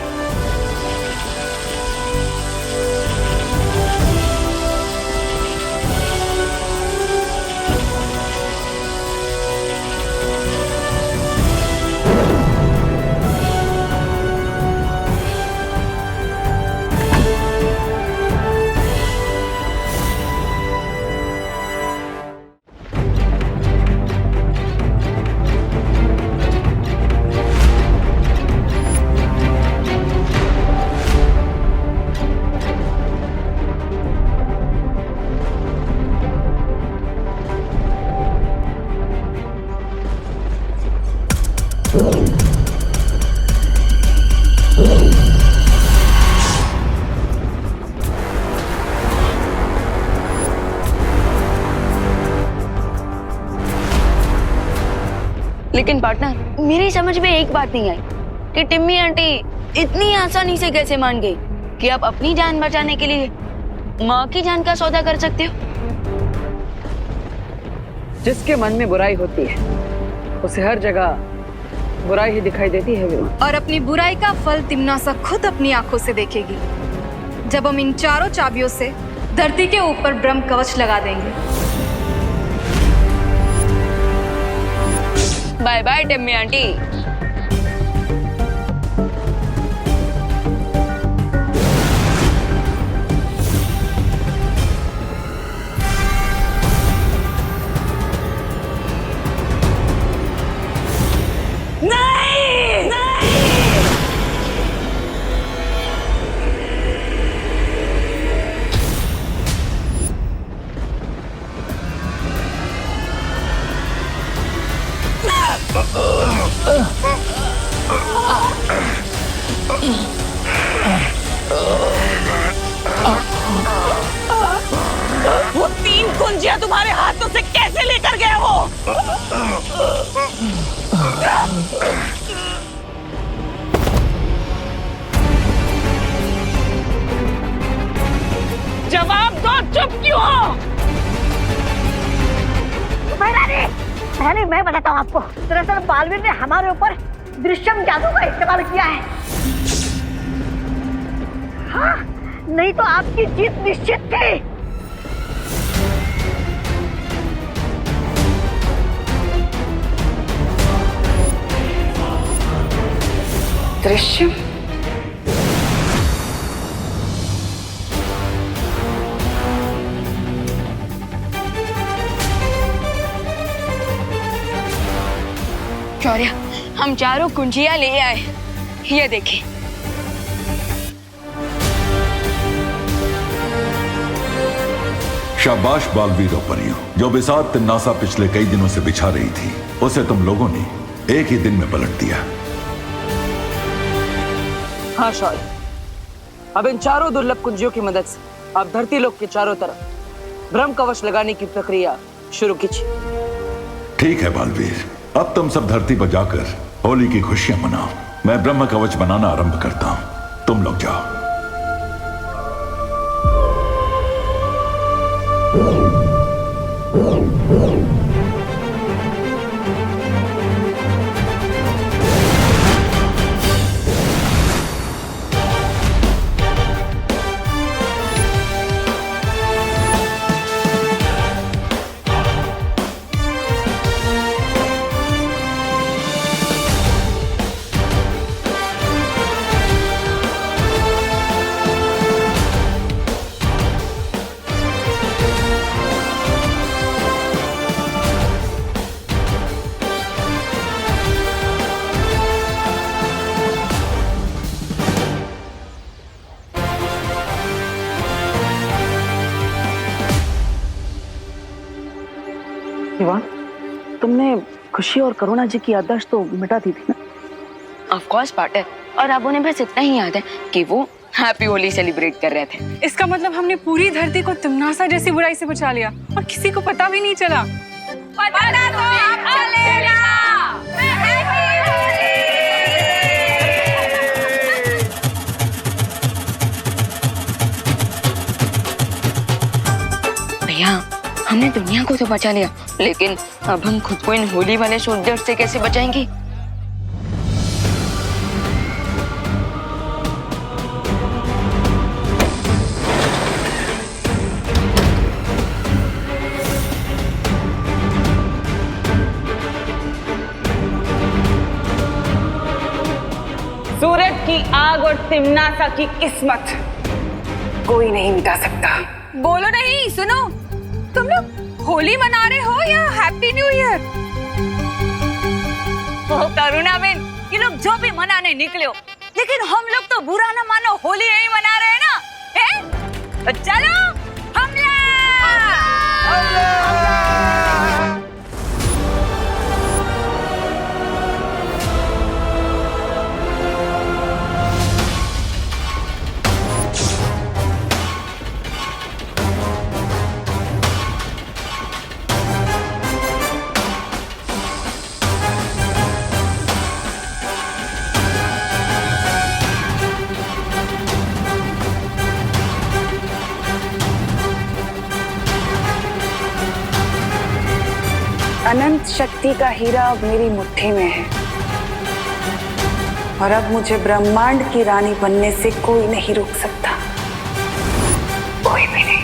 लेकिन पार्टनर, मेरी समझ में एक बात नहीं आई कि टिम्मी आंटी इतनी आसानी से कैसे मान गई कि आप अपनी जान बचाने के लिए माँ की जान का सौदा कर सकते हो। जिसके मन में बुराई होती है उसे हर जगह बुराई ही दिखाई देती है विमान। और अपनी बुराई का फल तिम्नासा खुद अपनी आंखों से देखेगी जब हम इन चारों चाबियों से धरती के ऊपर ब्रह्म कवच लगा देंगे। Bye bye Timmy aunty. वो 3 कुंजियां तुम्हारे हाथों से कैसे लेकर गया वो? जवाब दो, चुप क्यों हो? पहले मैं बताता हूँ आपको। दरअसल बालवीर ने हमारे ऊपर दृश्यम जादू का इस्तेमाल किया है। हाँ, नहीं तो आपकी जीत निश्चित थी। दृश्यम? शौर्य, हम चारों कुंजियां ले आए, ये देखिए। शाबाश बालवीर और परियों, जो बिसात तिम्नासा पिछले कई दिनों से बिछा रही थी उसे तुम लोगों ने एक ही दिन में पलट दिया। हाँ शौर्य, अब इन चारों दुर्लभ कुंजियों की मदद से आप धरती लोक के चारों तरफ ब्रह्म कवच लगाने की प्रक्रिया शुरू कीजिए। ठीक है बालवीर, अब तुम सब धरती पर जाकर होली की खुशियां मनाओ। मैं ब्रह्म कवच बनाना आरंभ करता हूं, तुम लोग जाओ। विवान, तुमने खुशी और करुणा जी की याददाश्त तो मिटा दी थी ना? ऑफ कोर्स पार्टनर, और अब उन्हें बस इतना ही याद है कि वो हैप्पी होली सेलिब्रेट कर रहे थे। इसका मतलब हमने पूरी धरती को तिमनासा जैसी बुराई से बचा लिया और किसी को पता भी नहीं चला। पता तो अब चलेगा। भैया हमने दुनिया को तो बचा लिया, लेकिन अब हम खुद को इन होली वाले सोल्जर से कैसे बचाएंगे? सूरज की आग और तिमनासा की किस्मत कोई नहीं मिटा सकता। बोलो नहीं, सुनो, तुम लोग होली मना रहे हो या हैप्पी न्यू ईयर? करुणा बेन, ये लोग जो भी मनाने निकले हो, लेकिन हम लोग तो बुरा ना मानो होली नहीं मना रहे हैं ना, हैं? तो चलो हमला! अनंत शक्ति का हीरा अब मेरी मुट्ठी में है और अब मुझे ब्रह्मांड की रानी बनने से कोई नहीं रोक सकता, कोई भी नहीं।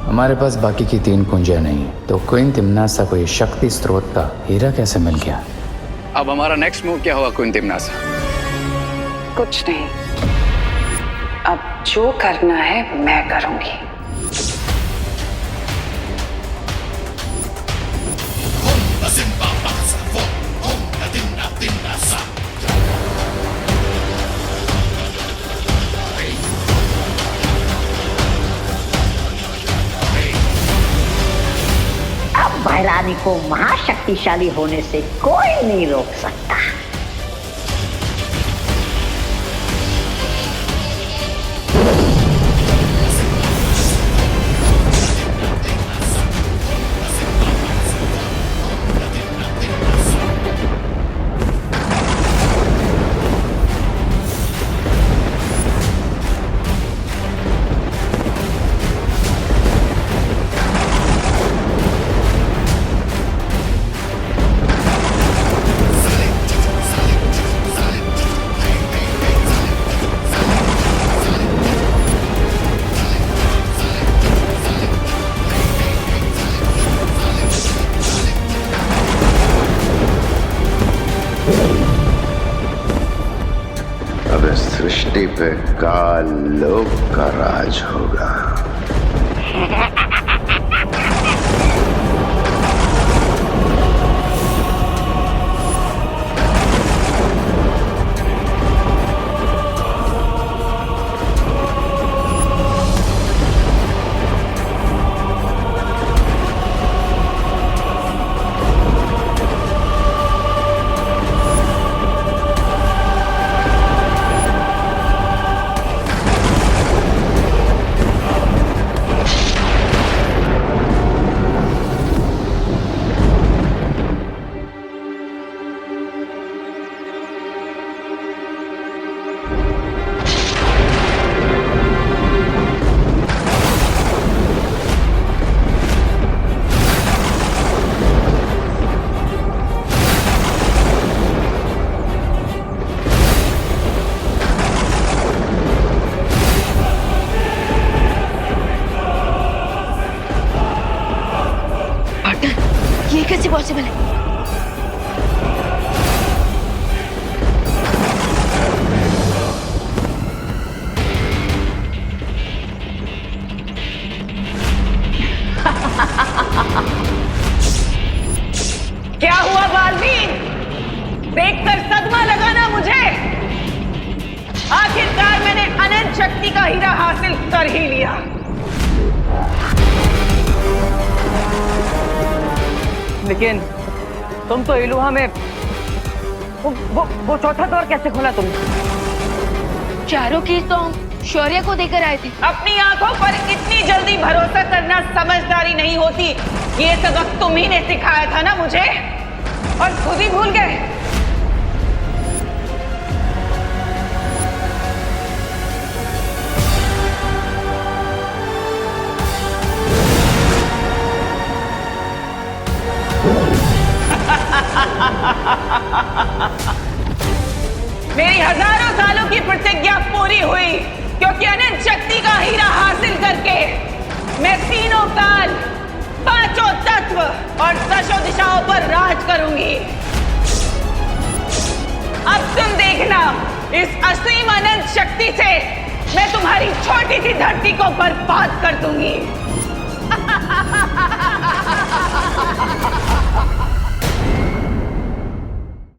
हमारे पास बाकी की 3 कुंजियां नहीं, तो क्वीन तिमनासा को ये शक्ति स्रोत का हीरा कैसे मिल गया? अब हमारा नेक्स्ट मूव क्या होगा क्वीन तिमनासा? कुछ नहीं, अब जो करना है मैं करूंगी। महारानी को महाशक्तिशाली होने से कोई नहीं रोक सकता। सृष्टि पे काल लोक का राज होगा। ये कैसे पॉसिबल है? क्या हुआ बालवीर? देखकर सदमा लगा शक्ति का हीरा हासिल कर ही लिया। लेकिन तुम तो इलुहा में वो चौथा द्वार कैसे खोला तुमने? चारों की तो शौर्य को देकर आए थे। अपनी आंखों पर इतनी जल्दी भरोसा करना समझदारी नहीं होती। ये सबक तुम ही ने सिखाया था ना मुझे, और खुद ही भूल गए। मेरी हजारों सालों की प्रतिज्ञा पूरी हुई, क्योंकि अनंत शक्ति का हीरा हासिल करके मैं तीनों काल, पांचों तत्व और दशों दिशाओं पर राज करूंगी। अब तुम देखना, इस असीम अनंत शक्ति से मैं तुम्हारी छोटी सी धरती को बर्बाद कर दूंगी।